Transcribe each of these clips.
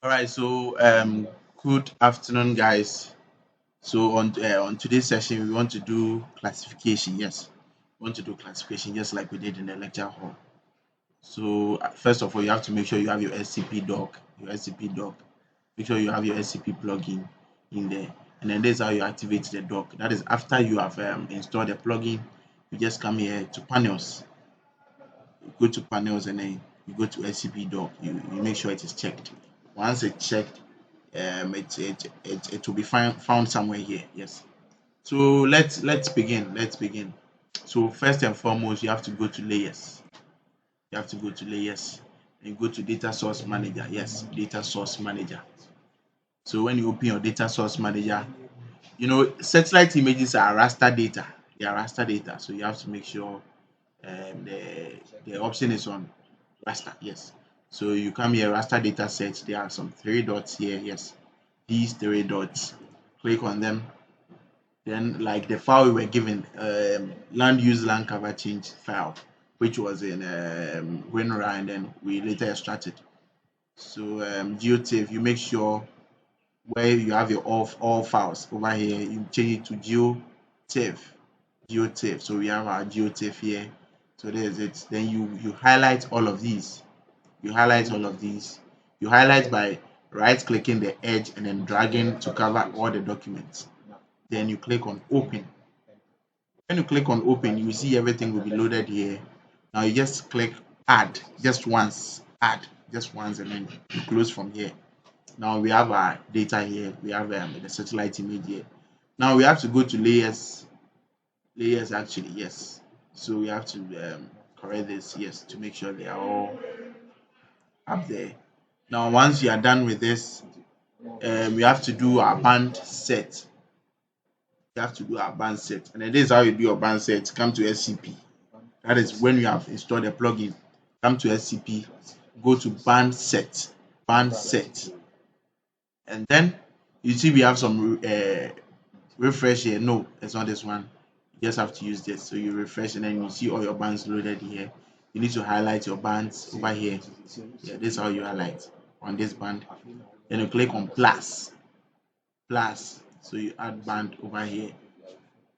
All right, so good afternoon, guys. So on today's session, we want to do classification. Yes, we want to do classification just like we did in the lecture hall. So first of all, you have to make sure you have your SCP doc, your SCP doc. Make sure you have your SCP plugin in there, and then this is how you activate the doc. That is after you have installed the plugin, you just come here to panels. You go to panels and then you go to SCP doc. You make sure it is checked. Once it's checked, it will be found somewhere here. Yes. So let's begin. Let's begin. So first and foremost, you have to go to layers. You have to go to layers and go to data source manager. Yes, data source manager. So when you open your data source manager, satellite images are raster data. They are raster data. So you have to make sure the option is on raster. Yes. So you come here, raster data set. There are some three dots here. Yes, these three dots. Click on them. Then, like the file we were given, Landuse Landcover change file, which was in WinRAR, and then we later extracted. So GeoTIFF, you make sure where you have your all files over here, you change it to GeoTIFF. So we have our GeoTIFF here. So there's it. Then you highlight all of these. You highlight all of these. You highlight by right clicking the edge and then dragging to cover all the documents. Then you click on open. When you click on open, you see everything will be loaded here. Now you just click add just once, and then you close from here. Now we have our data here. We have the satellite image here. Now we have to go to layers actually. Yes. So we have to correct this, yes, to make sure they are all up there. Now once you are done with this, we have to do our band set. You have to do our band set, and then this is how you do your band set. Come to SCP. That is when you have installed a plugin. Come to SCP, go to band set, and then you see we have some refresh here. No, it's not this one. You just have to use this. So you refresh, and then you see all your bands loaded here. You need to highlight your bands over here. Yeah, this is how you highlight on this band. Then you click on plus. So you add band over here.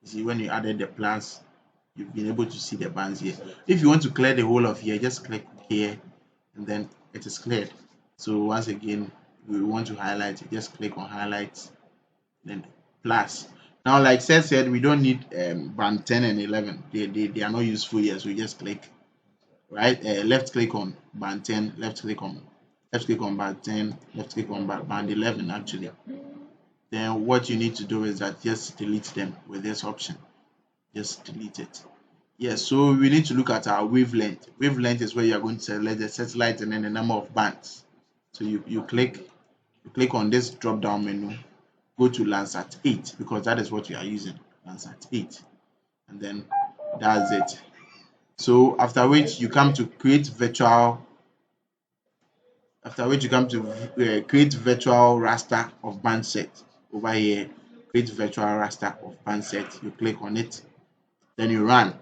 You see when you added the plus, you've been able to see the bands here. If you want to clear the whole of here, just click here and then it is cleared. So once again, we want to highlight it, just click on highlight, then plus. Now, like Seth said, we don't need band 10 and 11. They are not useful here, so we just click right, left click on band 10, left click on band 10, left click on band 11 actually. Then what you need to do is that just delete them with this option. Just delete it. Yes, so we need to look at our wavelength. Wavelength is where you are going to select the satellite and then the number of bands. So you click on this drop down menu, go to Landsat 8 because that is what you are using, Landsat 8, and then that's it. So after which you come to create virtual. After which you come to create virtual raster of band set. Over here, create virtual raster of band set. You click on it, then you run.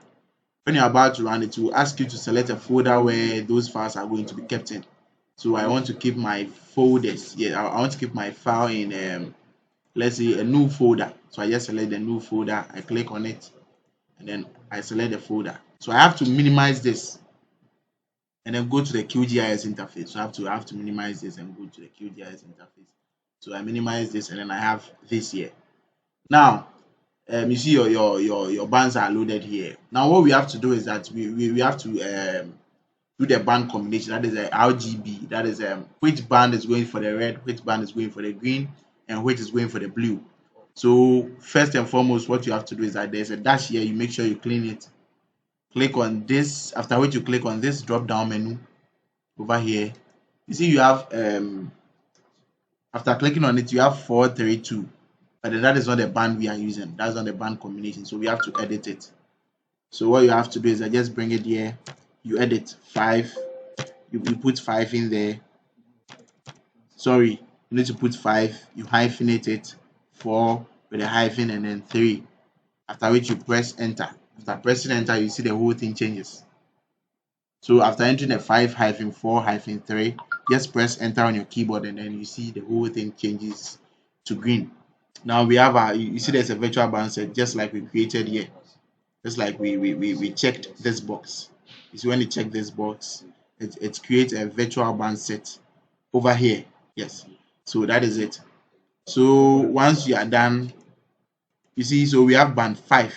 When you're about to run, it will ask you to select a folder where those files are going to be kept in. So I want to keep my folders. Yeah, I want to keep my file in, let's say, a new folder. So I just select the new folder. I click on it, and then I select the folder. So I have to minimize this, and then go to the QGIS interface. So I have to minimize this and go to the QGIS interface. So I minimize this, and then I have this here. Now, you see your bands are loaded here. Now what we have to do is that we have to do the band combination. That is a RGB. That is which band is going for the red, which band is going for the green, and which is going for the blue. So first and foremost, what you have to do is that there's a dash here. You make sure you clean it. Click on this. After which you click on this drop down menu over here. You see you have after clicking on it, you have 432. But that is not the band we are using. That's not the band combination. So we have to edit it. So what you have to do is I just bring it here. You edit 5. You put 5 in there. Sorry, you need to put 5. You hyphenate it. 4 with a hyphen and then 3. After which you press enter. After pressing enter, you see the whole thing changes. So after entering a 5-4-3, just press enter on your keyboard, and then you see the whole thing changes to green. Now we have you see there's a virtual bound set just like we created here. Just like we checked this box. You see when you check this box, it creates a virtual band set over here. Yes. So that is it. So once you are done, you see, so we have band 5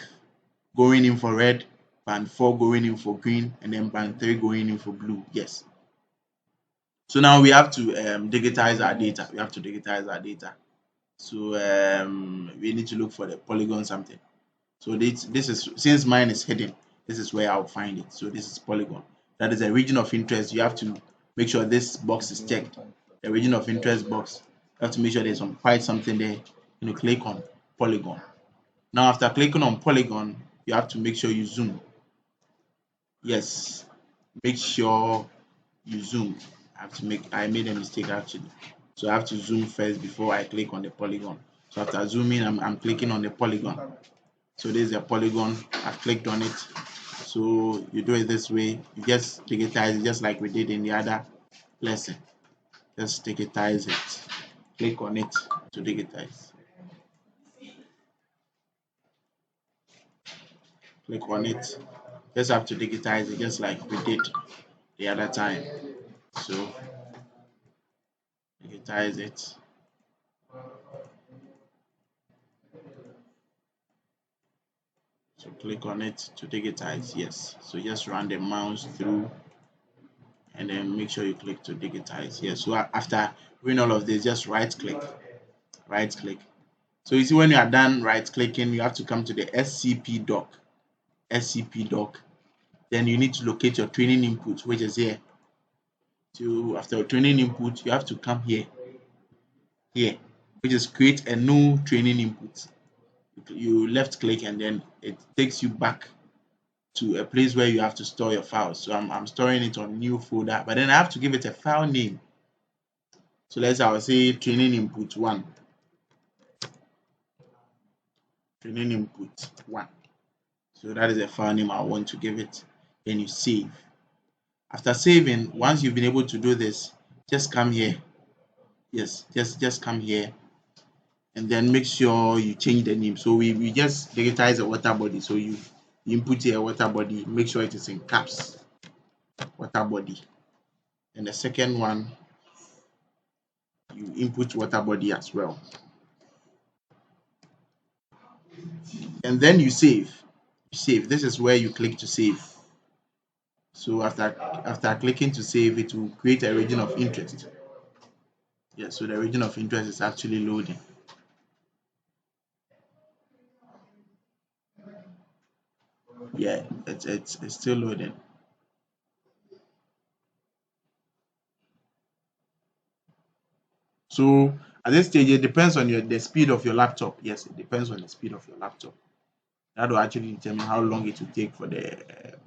going in for red, band 4 going in for green, and then band 3 going in for blue. Yes. So now we have to digitize our data. We have to digitize our data. So we need to look for the polygon something. So this is, since mine is hidden, this is where I'll find it. So this is polygon. That is a region of interest. You have to make sure this box is checked. The region of interest box. You have to make sure there's some quite something there. You click on polygon. Now after clicking on polygon, you have to make sure you zoom. Yes, make sure you zoom. I made a mistake actually. So I have to zoom first before I click on the polygon. So after zooming, I'm clicking on the polygon. So this is a polygon. I've clicked on it. So you do it this way. You just digitize it just like we did in the other lesson. Just digitize it. Click on it to digitize. Click on it. Just have to digitize it just like we did the other time. So digitize it. So click on it to digitize. Yes. So just run the mouse through and then make sure you click to digitize. Yes. So after doing all of this, just right click. Right click. So you see when you are done right clicking, you have to come to the SCP doc. SCP doc. Then you need to locate your training input, which is here. So after training input, you have to come here, which is create a new training input. You left click and then it takes you back to a place where you have to store your files. So I'm storing it on new folder, but then I have to give it a file name. So I will say training input 1. Training input 1. So that is a file name I want to give it. Then you save. After saving, once you've been able to do this, just come here. Yes, just come here and then make sure you change the name. So we just digitize a water body. So you input here water body, make sure it is in caps, water body. And the second one, you input water body as well. And then you save. Save. This is where you click to save. So after clicking to save, it will create a region of interest. Yeah, so the region of interest is actually loading. Yeah, it's still loading. So at this stage, it depends on the speed of your laptop. Yes, it depends on the speed of your laptop. That will actually determine how long it will take for the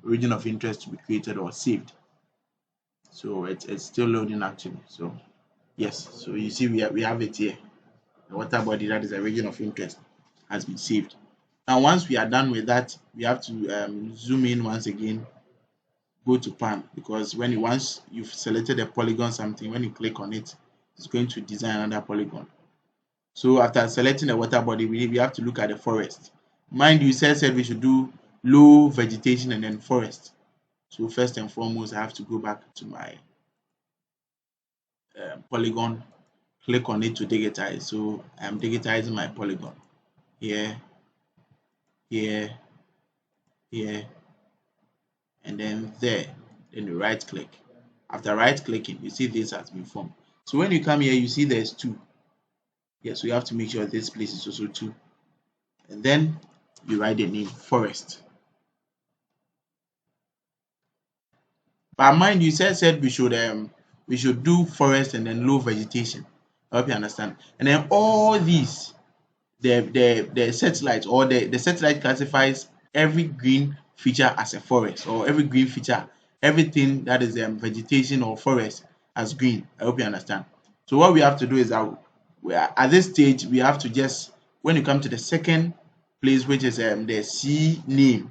region of interest to be created or saved. So it's still loading actually. So yes, so you see we have it here. The water body, that is a region of interest, has been saved. Now once we are done with that, we have to zoom in once again, go to pan, because once you've selected a polygon something, when you click on it, it's going to design another polygon. So after selecting the water body, we have to look at the forest. Mind you, said we should do low vegetation and then forest. So first and foremost, I have to go back to my polygon, click on it to digitize. So I'm digitizing my polygon here, here, here, and then there. Then you right click. After right clicking, you see this has been formed. So when you come here, you see there's 2. Yes, so you have to make sure this place is also 2. And then you write the name forest. But mind you, said we should do forest and then low vegetation. I hope you understand. And then all these, the satellite, or the satellite classifies every green feature as a forest, or every green feature, everything that is vegetation or forest as green. I hope you understand. So what we have to do is that at this stage we have to just, when you come to the second place, which is the C name,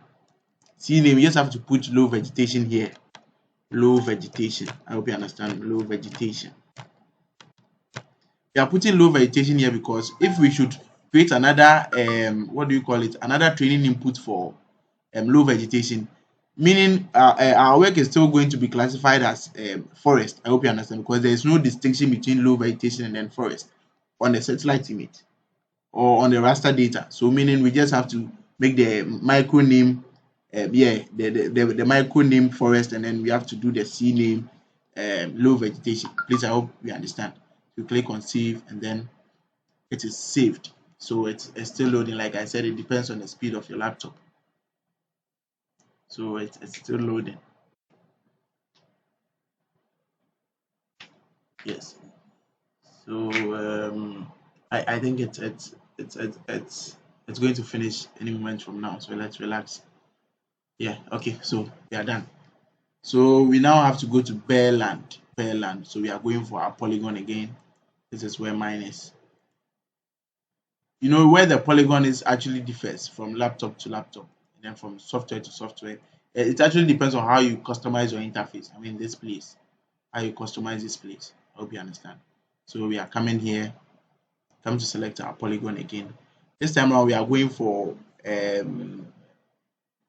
you just have to put low vegetation here. low vegetation. I hope you understand low vegetation. We are putting low vegetation here because if we should create another what do you call it, another training input for low vegetation, meaning our work is still going to be classified as forest. I hope you understand, because there is no distinction between low vegetation and then forest on the satellite image or on the raster data. So meaning we just have to make the micro name, the micro name forest, and then we have to do the C name low vegetation. Please, I hope you understand. You click on save and then it is saved. So it's still loading. Like I said, it depends on the speed of your laptop. So it's still loading. Yes. So I think it's going to finish any moment from now. So let's relax. Yeah. Okay. So we are done. So we now have to go to bare land. Bare land. So we are going for our polygon again. This is where mine is. You know where the polygon is actually differs from laptop to laptop, and then from software to software. It actually depends on how you customize your interface. I mean, this place, how you customize this place. I hope you understand. So we are coming here, come to select our polygon again. This time around, we are going for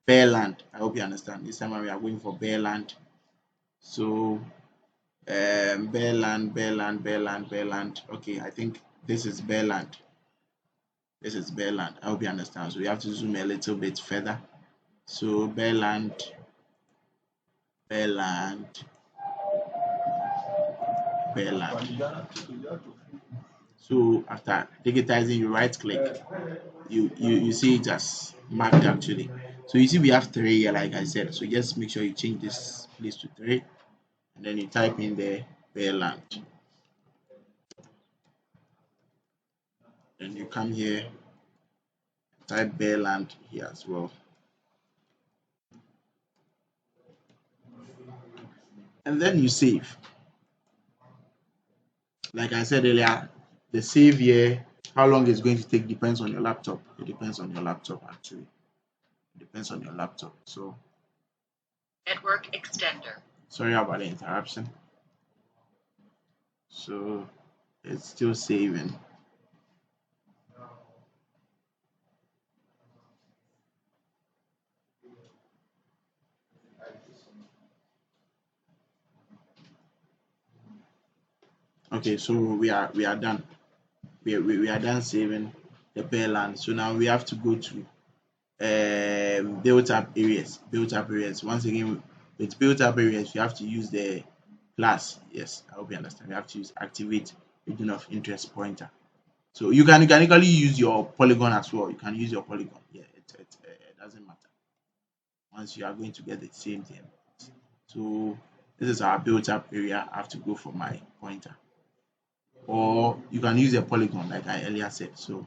bare land. I hope you understand. This time around, we are going for bare land. So bare land, bare land, bare land, bare land. Okay, I think this is bare land. This is bare land. I hope you understand. So we have to zoom a little bit further. So bare land, bare land, bare land. So after digitizing, you right click, you see it as marked actually. So you see we have 3 here, like I said. So just make sure you change this place to 3, and then you type in the bare land. Then you come here, type bare land here as well. And then you save. Like I said earlier, the save here, how long it's going to take depends on your laptop. It depends on your laptop actually. It depends on your laptop. So network extender. Sorry about the interruption. So it's still saving. Okay, so we are done. We are done saving the bare land. So now we have to go to built up areas. Built up areas. Once again, with built up areas, you have to use the plus. Yes, I hope you understand. You have to use activate region of interest pointer. So you can equally use your polygon as well. You can use your polygon. Yeah, it doesn't matter. Once you are going to get the same thing. So this is our built up area. I have to go for my pointer. Or you can use a polygon like I earlier said. So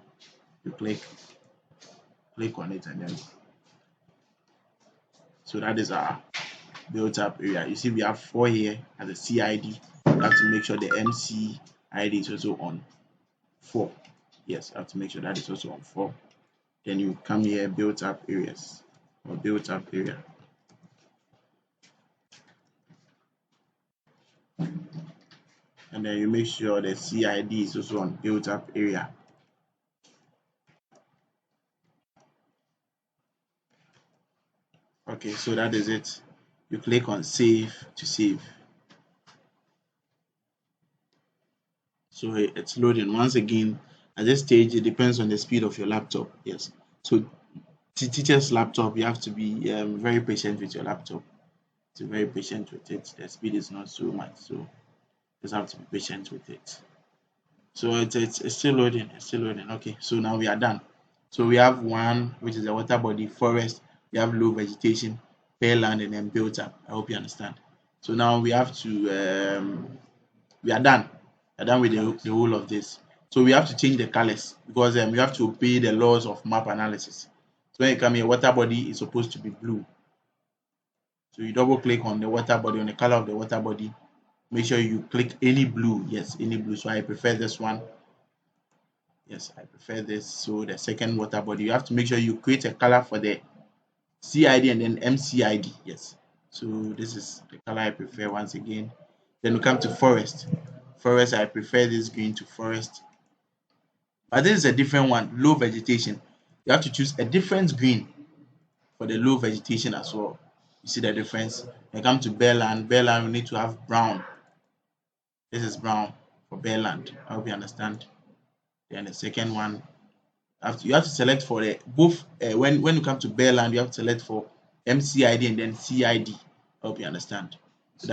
you click on it, and then so that is our built up area. You see we have 4 here as a CID. You have to make sure the MC ID is also on 4. Yes, I have to make sure that is also on 4. Then you come here, built up areas or built up area. And then you make sure the CID is also on built up area. Okay, so that is it. You click on save to save. So it's loading. Once again, at this stage, it depends on the speed of your laptop. Yes. So teacher's laptop, you have to be very patient with your laptop. To be very patient with it. The speed is not so much, so just have to be patient with it. So it's still loading. It's still loading. Okay, so now we are done. So we have 1, which is a water body, forest. We have low vegetation, bare land, and then built up. I hope you understand. So now we have to we are done. We are done with the whole of this. So we have to change the colors because we have to obey the laws of map analysis. So when you come here, water body is supposed to be blue. So you double click on the water body, on the color of the water body. Make sure you click any blue. Yes, any blue. So I prefer this one. Yes, I prefer this. So the second water body, you have to make sure you create a color for the CID and then MCID. Yes. So this is the color I prefer once again. Then we come to forest. Forest, I prefer this green to forest. But this is a different one, low vegetation. You have to choose a different green for the low vegetation as well. You see the difference? When you come to bare land, we need to have brown. This is brown for bare land. I hope you understand. Then the second one, you have to select for the both when you come to bare land, you have to select for MCID and then CID. I hope you understand. So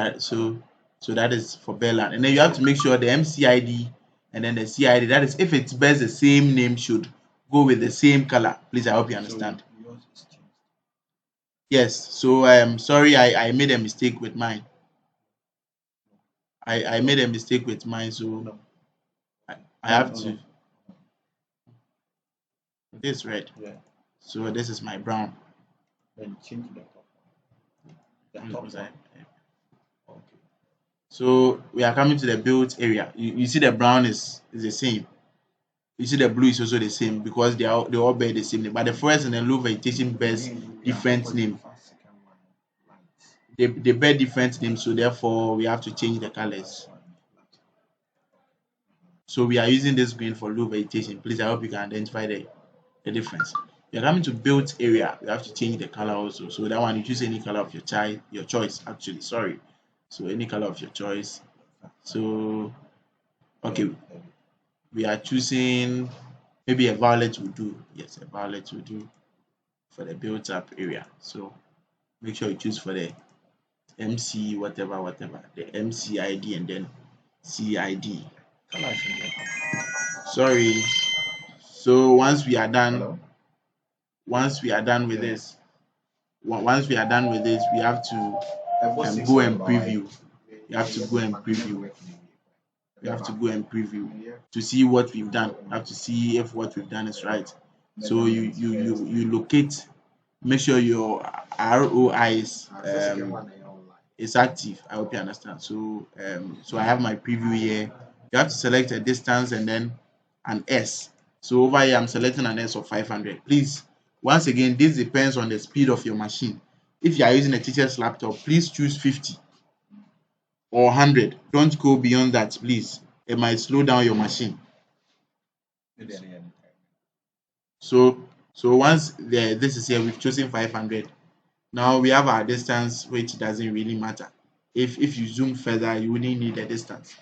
that is for bare land. And then you have to make sure the MCID and then the CID, that is if it bears the same name, should go with the same color. Please, I hope you understand. Yes, so sorry, I made a mistake with mine. I made a mistake with mine, so I have to. This red. So this is my brown. Then change the top side. Okay. So we are coming to the built area. You see the brown is the same. You see the blue is also the same because they all bear the same name. But the forest and the low vegetation bears different name. They bear different names, so therefore we have to change the colors. So we are using this green for low vegetation. Please, I hope you can identify the difference. You're coming to built area, you have to change the color also. So that one, you choose any color of your choice actually, sorry. So any color of your choice. So okay, we are choosing maybe a violet will do. Yes, a violet will do for the built up area. So make sure you choose for the MC whatever, the MCID and then CID. Sorry. So once we are done, once we are done with this, we have to go and preview. You have to go and preview. You have to go and preview to see what we've done. You have to see if what we've done is right. So you locate, make sure your ROI is active. I hope you understand. So so I have my preview here. You have to select a distance and then an S. So over here I'm selecting an S of 500. Please, once again, this depends on the speed of your machine. If you are using a teacher's laptop, please choose 50 or 100. Don't go beyond that, please. It might slow down your machine. So once this is here, we've chosen 500. Now we have our distance, which doesn't really matter. If you zoom further, you wouldn't need the distance.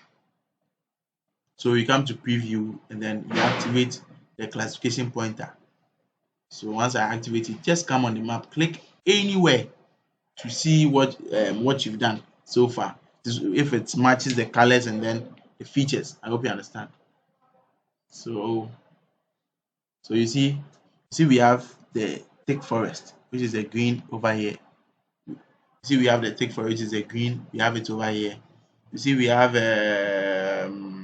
So you come to preview and then you activate the classification pointer. So once I activate it, just come on the map, click anywhere to see what you've done so far. If it matches the colors and then the features. I hope you understand. So you see we have the thick forest, which is a green over here. You see we have the thick forest, which is a green. We have it over here. You see we have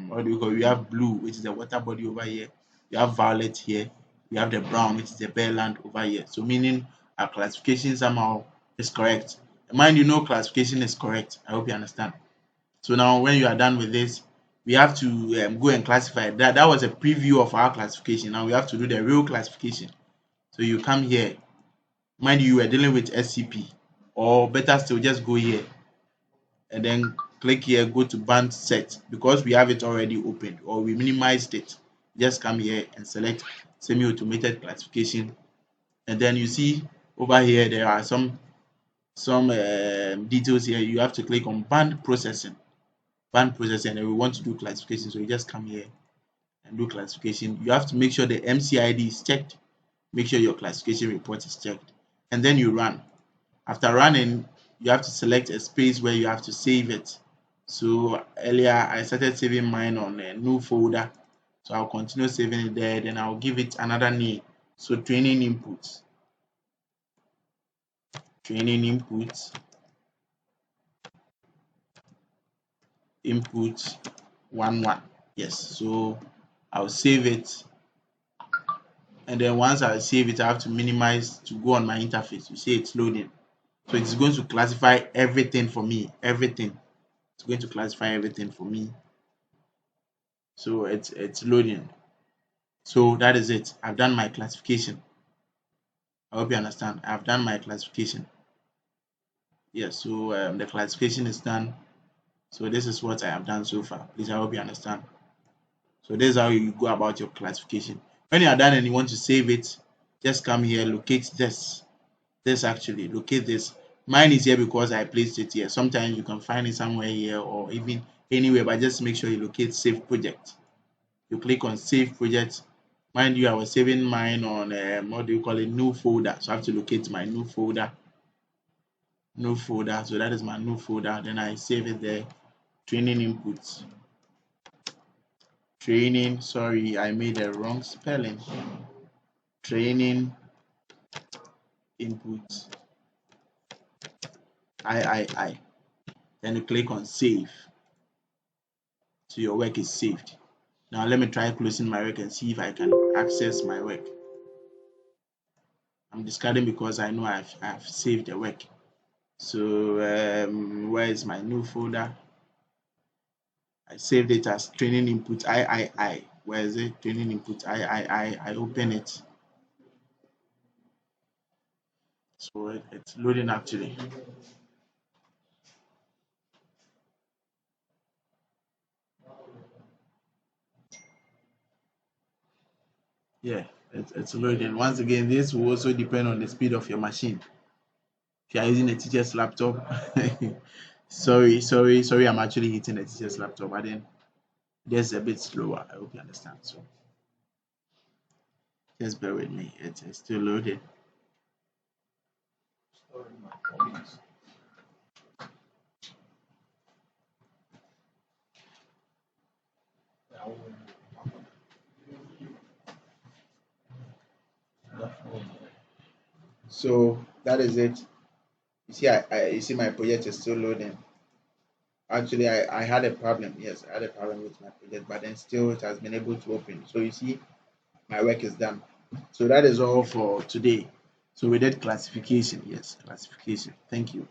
what do we call it? We have blue, which is the water body over here. We have violet here. We have the brown, which is the bare land over here. So meaning our classification somehow is correct. Mind you, no classification is correct. I hope you understand. So now when you are done with this, we have to go and classify. That was a preview of our classification. Now we have to do the real classification. So you come here. Mind you, are dealing with SCP, or better still, just go here and then click here, go to band set, because we have it already opened or we minimized it. Just come here and select semi-automated classification, and then you see over here there are some details here. You have to click on band processing, and we want to do classification. So you just come here and do classification. You have to make sure the MCID is checked, make sure your classification report is checked, and then you run. After running, you have to select a space where you have to save it. So earlier I started saving mine on a new folder, so I'll continue saving it there. Then I'll give it another name. So training inputs, input 11. Yes, so I'll save it, and then once I save it, I have to minimize to go on my interface. You see it's loading, so it's going to classify everything for me. It's going to classify everything for me. So it's loading. So that is it. I've done my classification. I hope you understand. I've done my classification. Yes, so the classification is done. So this is what I have done so far. Please, I hope you understand. So this is how you go about your classification. When you are done and you want to save it, just come here, locate this. This actually, locate this. Mine is here because I placed it here. Sometimes you can find it somewhere here or even anywhere, but just make sure you locate save project. You click on save project. Mind you, I was saving mine on what do you call it, new folder. So I have to locate my new folder. New folder. So that is my new folder. Then I save it there. Training inputs. Training, sorry, I made a wrong spelling. Training inputs. I. Then you click on save. So your work is saved. Now let me try closing my work and see if I can access my work. I'm discarding because I know I've saved the work. So where is my new folder? I saved it as training input I. Where is it? Training input I open it. So it's loading actually. Yeah, it's loading. Once again, this will also depend on the speed of your machine. If you are using a teacher's laptop, sorry, I'm actually hitting a teacher's laptop, but then just a bit slower. I hope you understand. So just bear with me. It's still loading. Storing my comments. So that is it. You see, you see my project is still loading. Actually, I had a problem. Yes, I had a problem with my project, but then still it has been able to open. So you see, my work is done. So that is all for today. So we did classification. Yes, classification. Thank you.